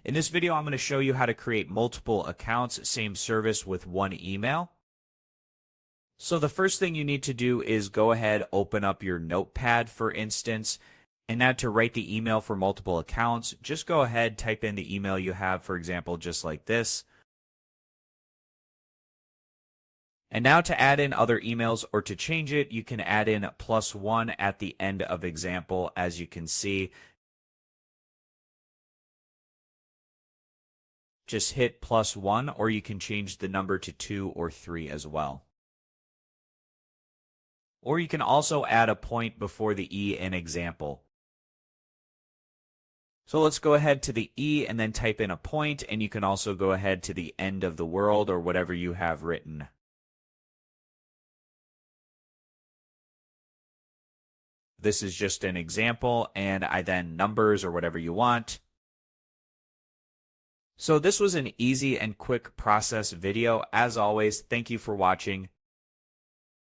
In this video, I'm going to show you how to create multiple accounts, same service with one email. So the first thing you need to do is go ahead, open up your notepad, for instance, and now to write the email for multiple accounts, just go ahead, type in the email you have, for example, just like this. And now to add in other emails or to change it, you can add in +1 at the end of example, as you can see. Just hit +1, or you can change the number to 2 or 3 as well. Or you can also add a point before the E in example. So let's go ahead to the E and then type in a point, and you can also go ahead to the end of the world or whatever you have written. This is just an example, and I then numbers or whatever you want. So this was an easy and quick process video. As always, thank you for watching.